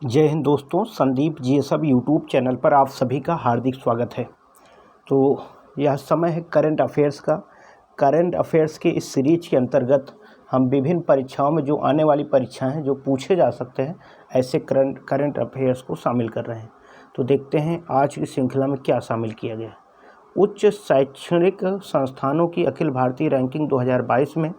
जय हिंद दोस्तों, Sandeep GSF YouTube channel पर आप सभी का हार्दिक स्वागत है। तो यह समय है करंट अफेयर्स का। करंट अफेयर्स के इस सीरीज के अंतर्गत हम विभिन्न परीक्षाओं में जो आने वाली परीक्षाएं हैं जो पूछे जा सकते हैं ऐसे करंट अफेयर्स को शामिल कर रहे हैं। तो देखते हैं आज की श्रृंखला में क्या शामिल किया गया। उच्च शैक्षणिक संस्थानों की अखिल भारतीय रैंकिंग 2022 में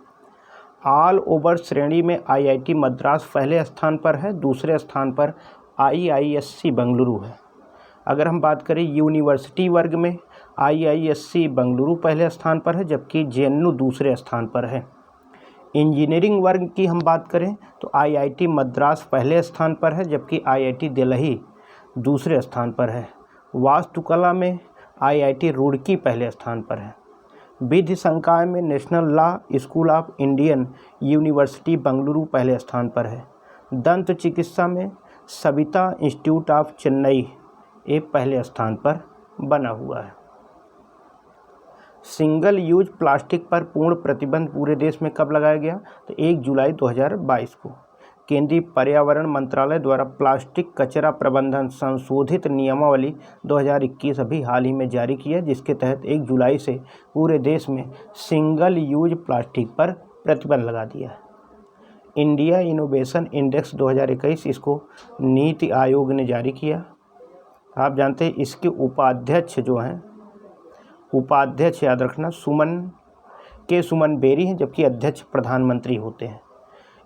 ऑल ओवर श्रेणी में आईआईटी मद्रास पहले स्थान पर है, दूसरे स्थान पर आईआईएससी बेंगलुरु है। अगर हम बात करें यूनिवर्सिटी वर्ग में आईआईएससी बेंगलुरु पहले स्थान पर है, जबकि जेएनयू दूसरे स्थान पर है। इंजीनियरिंग वर्ग की हम बात करें तो आईआईटी मद्रास पहले स्थान पर है, जबकि आईआईटी दिल्ली दूसरे स्थान पर है। वास्तुकला में आईआईटी रुड़की पहले स्थान पर है। विधि संकाय में national law school of Indian university Bengaluru पहले स्थान पर है। दंत चिकित्सा में सविता इंस्टीट्यूट ऑफ चेन्नई ये पहले स्थान पर बना हुआ है। सिंगल यूज प्लास्टिक पर पूर्ण प्रतिबंध पूरे देश में कब लगाया गया? तो 1 जुलाई 2022 को। केंद्रीय पर्यावरण मंत्रालय द्वारा प्लास्टिक कचरा प्रबंधन संशोधित नियमावली 2021 अभी हाल ही में जारी की है, जिसके तहत 1 जुलाई से पूरे देश में सिंगल यूज प्लास्टिक पर प्रतिबंध लगा दिया है। इंडिया इनोवेशन इंडेक्स 2021 इसको नीति आयोग ने जारी किया। आप जानते हैं इसके उपाध्यक्ष जो हैं, उपाध्यक्ष याद रखना सुमन बेरी हैं, जबकि अध्यक्ष प्रधानमंत्री होते हैं।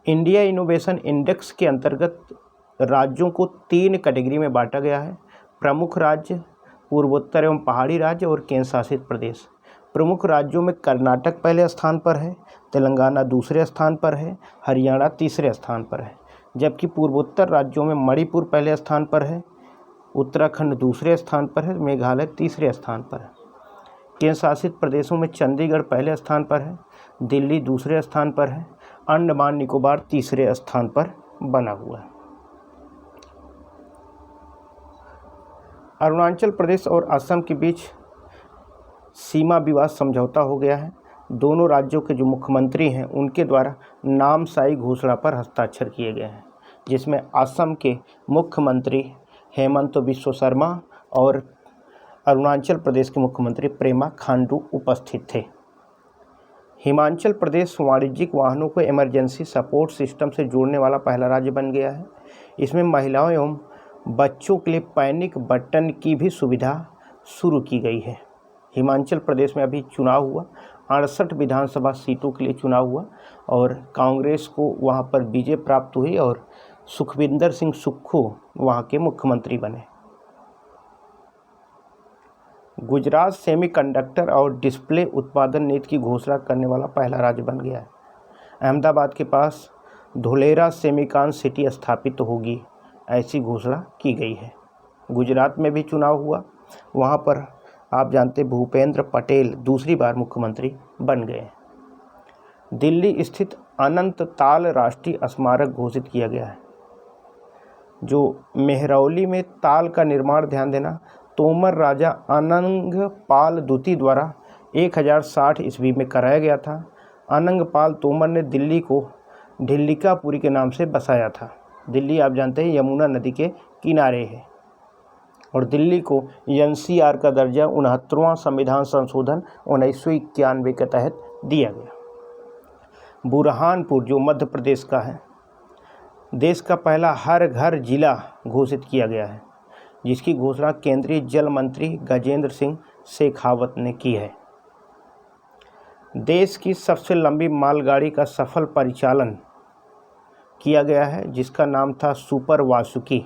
इंडिया इनोवेशन इंडेक्स के अंतर्गत राज्यों को 3 कैटेगरी में बांटा गया है: प्रमुख राज्य, पूर्वोत्तर एवं पहाड़ी राज्य और केंद्र शासित प्रदेश। प्रमुख राज्यों में कर्नाटक पहले स्थान पर है, तेलंगाना दूसरे स्थान पर है, हरियाणा तीसरे स्थान पर है। जबकि पूर्वोत्तर राज्यों में मणिपुर पहले स्थान पर है, उत्तराखंड दूसरे स्थान पर है, मेघालय तीसरे स्थान पर है। केंद्र शासित प्रदेशों में चंडीगढ़ पहले स्थान पर है, दिल्ली दूसरे स्थान पर है, अंडमान निकोबार तीसरे स्थान पर बना हुआ है। अरुणाचल प्रदेश और असम के बीच सीमा विवाद समझौता हो गया है। दोनों राज्यों के जो मुख्यमंत्री हैं उनके द्वारा नामसाई घोषणा पर हस्ताक्षर किए गए हैं, जिसमें असम के मुख्यमंत्री हेमंत बिस्वा शर्मा और अरुणाचल प्रदेश के मुख्यमंत्री पेमा खांडू उपस्थित थे। हिमाचल प्रदेश वाणिज्यिक वाहनों को इमरजेंसी सपोर्ट सिस्टम से जोड़ने वाला पहला राज्य बन गया है। इसमें महिलाओं एवं बच्चों के लिए पैनिक बटन की भी सुविधा शुरू की गई है। हिमाचल प्रदेश में अभी चुनाव हुआ, 68 विधानसभा सीटों के लिए चुनाव हुआ और कांग्रेस को वहां पर विजय प्राप्त हुई और सुखविंदर सिंह सुक्खू वहां के मुख्यमंत्री बने। गुजरात सेमीकंडक्टर और डिस्प्ले उत्पादन नीति की घोषणा करने वाला पहला राज्य बन गया है। अहमदाबाद के पास धोलेरा सेमीकॉन सिटी स्थापित होगी, ऐसी घोषणा की गई है। गुजरात में भी चुनाव हुआ, वहां पर आप जानते भूपेंद्र पटेल दूसरी बार मुख्यमंत्री बन गए। दिल्ली स्थित अनंत ताल राष्ट्रीय स्मारक घोषित किया गया है। जो मेहरौली में ताल का निर्माण, ध्यान देना, तोमर राजा अनंग पाल द्वितीय द्वारा 1060 ईस्वी में कराया गया था। अनंग पाल तोमर ने दिल्ली को ढिल्लिकापुरी के नाम से बसाया था। दिल्ली आप जानते हैं यमुना नदी के किनारे है और दिल्ली को एनसीआर का दर्जा 69वां संविधान संशोधन 1991 के तहत दिया गया। बुरहानपुर जो मध्य प्रदेश का है, देश का पहला हर घर जिला घोषित किया गया है, जिसकी घोषणा केंद्रीय जल मंत्री गजेंद्र सिंह शेखावत ने की है। देश की सबसे लंबी मालगाड़ी का सफल परिचालन किया गया है, जिसका नाम था super Vasuki.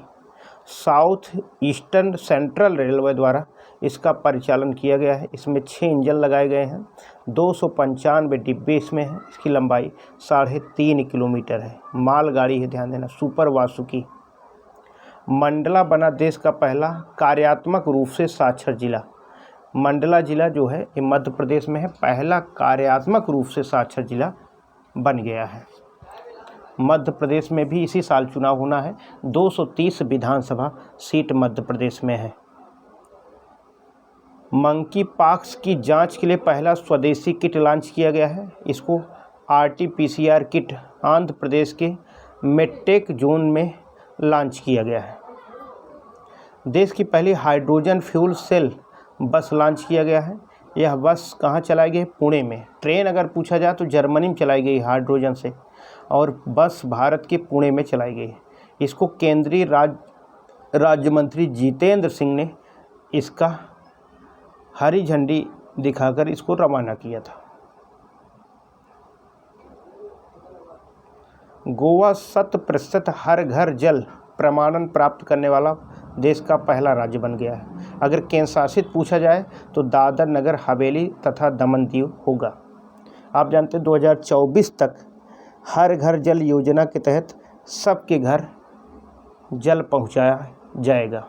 South eastern central railway द्वारा इसका परिचालन किया गया है। इसमें 6 इंजन लगाए गए हैं, 295 डिब्बे इसमें हैं। इसकी लंबाई 3.5 किलोमीटर है। मालगाड़ी है, ध्यान देना, सुपर वासुकी। मंडला बना देश का पहला कार्यात्मक रूप से साक्षर जिला। मंडला जिला जो है ये मध्य प्रदेश में है, पहला कार्यात्मक रूप से साक्षर जिला बन गया है। मध्य प्रदेश में भी इसी साल चुनाव होना है। 230 विधानसभा सीट मध्य प्रदेश में है। मंकी पॉक्स की जांच के लिए पहला स्वदेशी किट लॉन्च किया गया है। इसको RT-PCR किट आंध्र प्रदेश के मेट्टेक जोन में लॉन्च किया गया है। देश की पहली हाइड्रोजन फ्यूल सेल बस लॉन्च किया गया है। यह बस कहाँ चलाई गई? पुणे में। ट्रेन अगर पूछा जाए तो जर्मनी में चलाई गई हाइड्रोजन से, और बस भारत के पुणे में चलाई गई। इसको केंद्रीय राज्य मंत्री जितेंद्र सिंह ने इसका हरी झंडी दिखाकर इसको रवाना किया था। गोवा 100% हर घर जल प्रमाणन प्राप्त करने वाला देश का पहला राज्य बन गया है। अगर केंद्र शासित पूछा जाए तो दादर नगर हवेली तथा दमन दीव होगा। आप जानते हैं 2024 तक हर घर जल योजना के तहत सबके घर जल पहुंचाया जाएगा।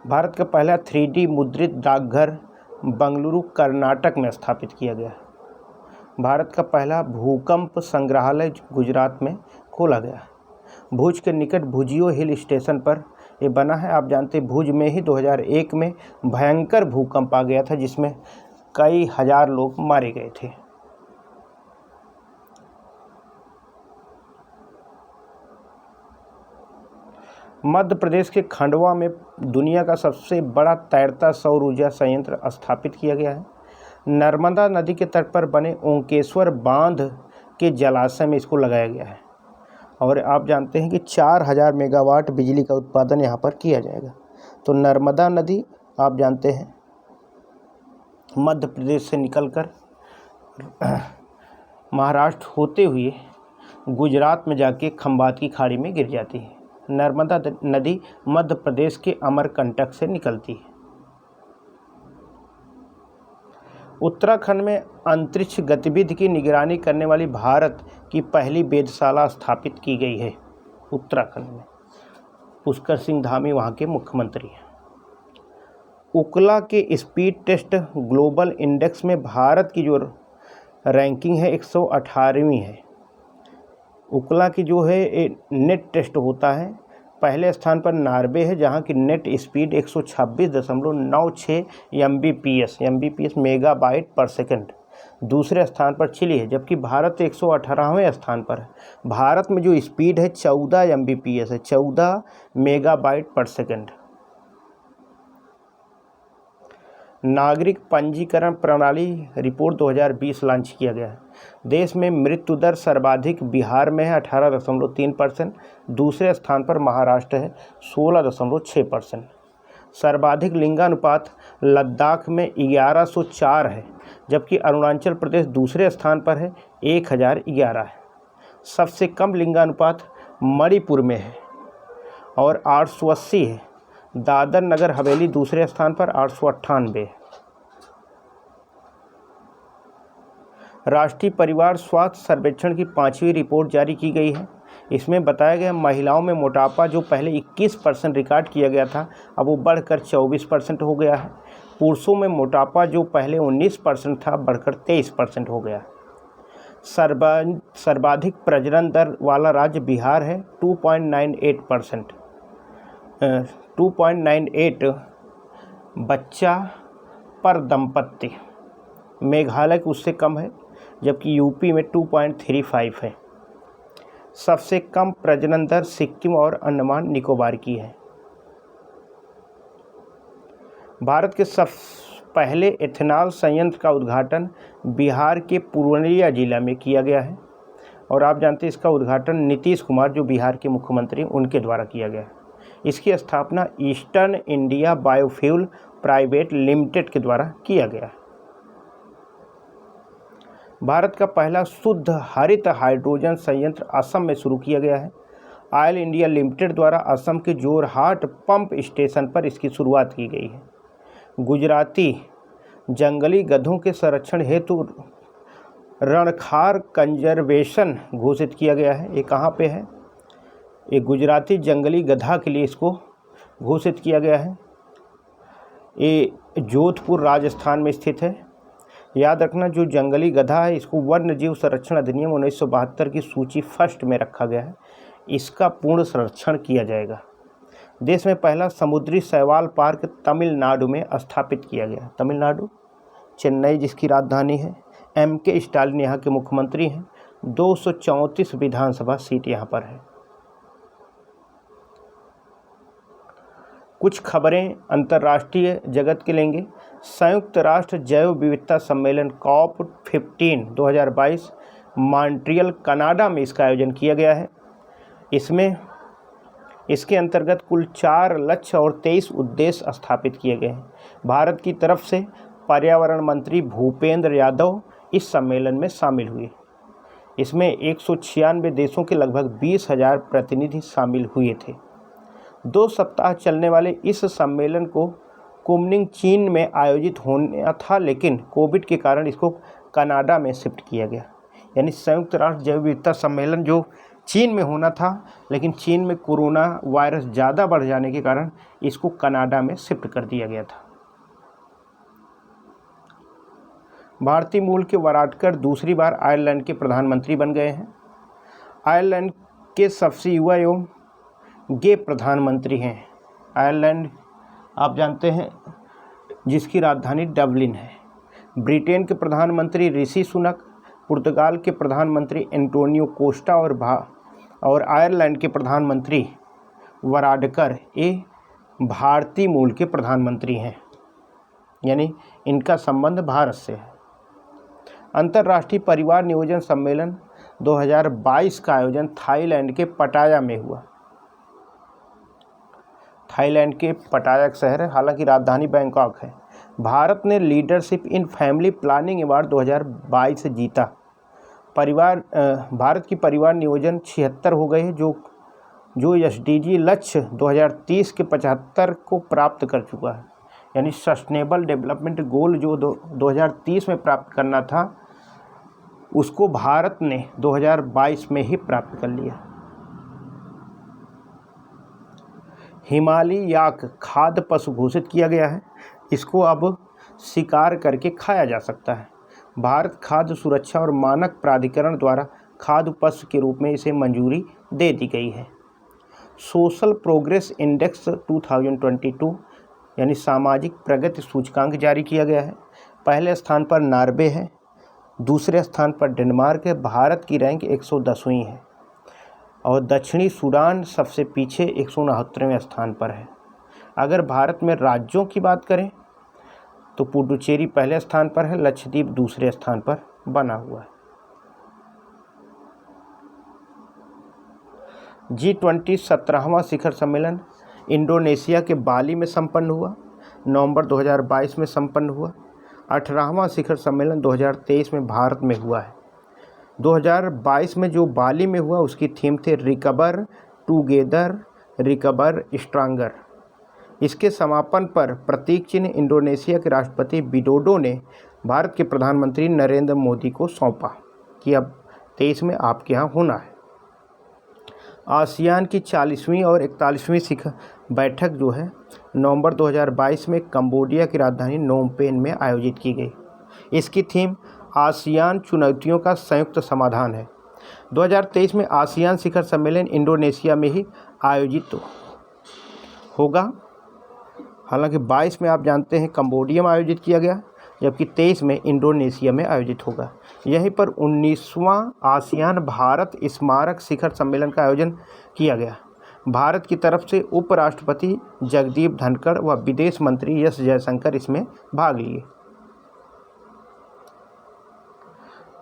भारत का पहला 3D मुद्रित डाकघर बंगलुरु कर्नाटक में स्थापित किया गया। भारत का पहला भूकंप संग्रहालय गुजरात में खोला गया। भुज के निकट भुजियो हिल स्टेशन पर ये बना है। आप जानते हैं भुज में ही 2001 में भयंकर भूकंप आ गया था, जिसमें कई हजार लोग मारे गए थे। मध्य प्रदेश के खंडवा में दुनिया का सबसे बड़ा तैरता सौर ऊर्जा संयंत्र स्थापित किया गया है। नर्मदा नदी के तट पर बने ओंकेश्वर बांध के जलाशय में इसको लगाया गया है। और आप जानते हैं कि 4000 मेगावाट बिजली का उत्पादन यहाँ पर किया जाएगा। तो नर्मदा नदी आप जानते हैं मध्य प्रदेश से निकलकर महाराष्ट्र होते हुए गुजरात में जाके खंबात की खाड़ी में गिर जाती है। नर्मदा नदी मध्य प्रदेश के अमरकंटक से निकलती है। उत्तराखंड में अंतरिक्ष गतिविधि की निगरानी करने वाली भारत की पहली वेधशाला स्थापित की गई है उत्तराखंड में। पुष्कर सिंह धामी वहाँ के मुख्यमंत्री हैं। उकला के स्पीड टेस्ट ग्लोबल इंडेक्स में भारत की जो रैंकिंग है 118वीं है। उकला की जो है नेट टेस्ट होता है, पहले स्थान पर नॉर्वे है जहाँ की नेट स्पीड 126.96 MBPS मेगाबाइट पर सेकंड। दूसरे स्थान पर चिली है, जबकि भारत 118वें स्थान पर है। भारत में जो स्पीड है 14 MBPS है, 14 मेगाबाइट पर सेकंड। नागरिक पंजीकरण प्रणाली रिपोर्ट 2020 लॉन्च किया गया है। देश में मृत्यु दर सर्वाधिक बिहार में है 18.3%, दूसरे स्थान पर महाराष्ट्र है 16.6%। सर्वाधिक लिंगानुपात लद्दाख में 1104 है, जबकि अरुणाचल प्रदेश दूसरे स्थान पर है 1011 है। सबसे कम लिंगानुपात मणिपुर में है और 880 है। दादर नगर हवेली दूसरे स्थान पर 898 है। राष्ट्रीय परिवार स्वास्थ्य सर्वेक्षण की 5वीं रिपोर्ट जारी की गई है। इसमें बताया गया महिलाओं में मोटापा जो पहले 21% रिकॉर्ड किया गया था, अब वो बढ़कर 24% हो गया है। पुरुषों में मोटापा जो पहले 19% था, बढ़कर 23% हो गया। सर्वाधिक प्रजनन दर वाला राज्य बिहार है 2.98%। 2.98 बच्चा पर दंपत्ति। मेघालय की उससे कम है, जबकि यूपी में 2.35 है। सबसे कम प्रजनन दर सिक्किम और अंडमान निकोबार की है। भारत के पहले एथेनॉल संयंत्र का उद्घाटन बिहार के पूर्णिया जिला में किया गया है। और आप जानते हैं इसका उद्घाटन नीतीश कुमार जो बिहार के मुख्यमंत्री उनके द्वारा किया गया है। इसकी स्थापना eastern India biofuel private limited के द्वारा किया गया है। भारत का पहला शुद्ध हरित हाइड्रोजन संयंत्र असम में शुरू किया गया है। ऑयल इंडिया लिमिटेड द्वारा असम के जोरहाट पंप स्टेशन पर इसकी शुरुआत की गई है। गुजराती जंगली गधों के संरक्षण हेतु रणखार कंजर्वेशन घोषित किया गया है। ये कहाँ पे है? ये गुजराती जंगली गधा के लिए इसको घोषित किया गया है। ये जोधपुर राजस्थान में स्थित है। याद रखना, जो जंगली गधा है इसको वन्य जीव संरक्षण अधिनियम 1972 की सूची फर्स्ट में रखा गया है। इसका पूर्ण संरक्षण किया जाएगा। देश में पहला समुद्री शैवाल पार्क तमिलनाडु में स्थापित किया गया। तमिलनाडु, चेन्नई जिसकी राजधानी है। MK स्टालिन यहाँ के मुख्यमंत्री हैं। 234 विधानसभा सीट यहाँ पर है। कुछ खबरें अंतर्राष्ट्रीय जगत के लेंगे। संयुक्त राष्ट्र जैव विविधता सम्मेलन COP15 2022 मॉन्ट्रियल कनाडा में इसका आयोजन किया गया है। इसके अंतर्गत कुल 4 लक्ष्य और 23 उद्देश्य स्थापित किए गए हैं। भारत की तरफ से पर्यावरण मंत्री भूपेंद्र यादव इस सम्मेलन में शामिल हुए। इसमें 196 देशों के लगभग 20,000 प्रतिनिधि शामिल हुए थे। 2 सप्ताह चलने वाले इस सम्मेलन को कुनमिंग चीन में आयोजित होना था, लेकिन कोविड के कारण इसको कनाडा में शिफ्ट किया गया। यानी संयुक्त राष्ट्र जैव विविधता सम्मेलन जो चीन में होना था, लेकिन चीन में कोरोना वायरस ज़्यादा बढ़ जाने के कारण इसको कनाडा में शिफ्ट कर दिया गया था। भारतीय मूल के वाराडकर दूसरी बार आयरलैंड के प्रधानमंत्री बन गए हैं। आयरलैंड के सबसे युवा एवं गे प्रधानमंत्री हैं। आयरलैंड आप जानते हैं जिसकी राजधानी डबलिन है। ब्रिटेन के प्रधानमंत्री ऋषि सुनक, पुर्तगाल के प्रधानमंत्री एंटोनियो कोस्टा और आयरलैंड के प्रधानमंत्री वाराडकर ये भारतीय मूल के प्रधानमंत्री हैं, यानी इनका संबंध भारत से है। अंतर्राष्ट्रीय परिवार नियोजन सम्मेलन 2022 का आयोजन थाईलैंड के पटाया में हुआ। थाईलैंड के पटाया शहर है, हालांकि राजधानी बैंकॉक है। भारत ने leadership in family planning award 2022 जीता। भारत की परिवार नियोजन 76 हो गए हैं, जो SDG लक्ष्य 2030 के 75 को प्राप्त कर चुका है। यानी सस्टेनेबल डेवलपमेंट गोल जो 2030 में प्राप्त करना था, उसको भारत ने 2022 में ही प्राप्त कर लिया। हिमालयी याक खाद्य पशु घोषित किया गया है। इसको अब शिकार करके खाया जा सकता है। भारत खाद्य सुरक्षा और मानक प्राधिकरण द्वारा खाद्य पशु के रूप में इसे मंजूरी दे दी गई है। सोशल प्रोग्रेस इंडेक्स 2022 यानी सामाजिक प्रगति सूचकांक जारी किया गया है। पहले स्थान पर नॉर्वे है, दूसरे स्थान पर डेनमार्क है। भारत की रैंक 110वीं है और दक्षिणी सूडान सबसे पीछे 169वें स्थान पर है। अगर भारत में राज्यों की बात करें तो पुडुचेरी पहले स्थान पर है, लक्षद्वीप दूसरे स्थान पर बना हुआ है। G20 17वां शिखर सम्मेलन इंडोनेशिया के बाली में संपन्न हुआ। नवंबर 2022 में संपन्न हुआ। 18वां शिखर सम्मेलन 2023 में भारत में हुआ है। 2022 में जो बाली में हुआ उसकी थीम थे रिकवर टुगेदर, रिकवर स्ट्रांगर। इसके समापन पर प्रतीक चिन्ह इंडोनेशिया के राष्ट्रपति विडोडो ने भारत के प्रधानमंत्री नरेंद्र मोदी को सौंपा कि अब 23 में आपके यहाँ होना है। आसियान की 40वीं और 41वीं शिखर बैठक जो है नवंबर 2022 में कंबोडिया की राजधानी नोम पेन में आयोजित की गई। इसकी थीम आसियान चुनौतियों का संयुक्त समाधान है। 2023 में आसियान शिखर सम्मेलन इंडोनेशिया में ही आयोजित होगा। हालांकि 22 में आप जानते हैं कंबोडिया में आयोजित किया गया, जबकि 23 में इंडोनेशिया में आयोजित होगा। यहीं पर 19वां आसियान भारत स्मारक शिखर सम्मेलन का आयोजन किया गया। भारत की तरफ से उपराष्ट्रपति जगदीप धनखड़ व विदेश मंत्री एस जयशंकर इसमें भाग लिए।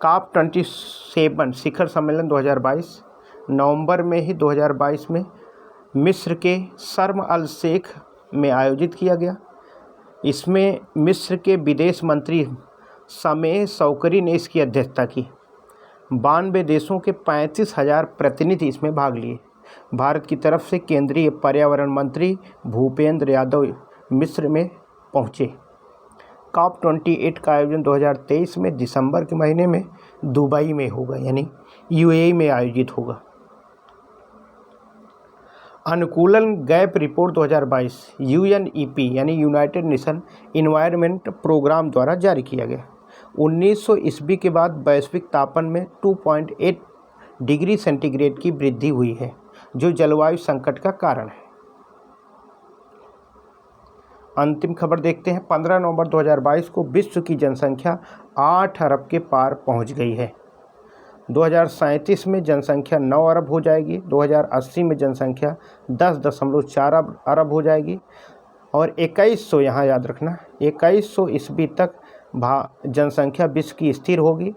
COP27 शिखर सम्मेलन 2022 नवंबर में ही 2022 में मिस्र के शर्म अल शेख में आयोजित किया गया। इसमें मिस्र के विदेश मंत्री समेह शौकरी ने इसकी अध्यक्षता की। 92 देशों के 35,000 प्रतिनिधि इसमें भाग लिए। भारत की तरफ से केंद्रीय पर्यावरण मंत्री भूपेंद्र यादव मिस्र में पहुँचे। COP28 का आयोजन 2023 में दिसंबर के महीने में दुबई में होगा, यानी UAE में आयोजित होगा। अनुकूलन गैप रिपोर्ट 2022 UNEP यानी यूनाइटेड नेशन इन्वायरमेंट प्रोग्राम द्वारा जारी किया गया। 1900 ईस्वी के बाद वैश्विक तापमान में 2.8 डिग्री सेंटीग्रेड की वृद्धि हुई है, जो जलवायु संकट का कारण है। अंतिम खबर देखते हैं। 15 नवंबर 2022 को विश्व की जनसंख्या 8 अरब के पार पहुंच गई है। 2037 में जनसंख्या 9 अरब हो जाएगी। 2080 में जनसंख्या 10.4 अरब हो जाएगी। और 2100, यहाँ याद रखना, 2100 ईस्वी तक जनसंख्या विश्व की स्थिर होगी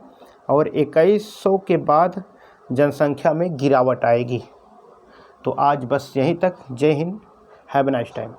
और 2100 के बाद जनसंख्या में गिरावट आएगी। तो आज बस यहीं तक। जय Hind, have a nice time.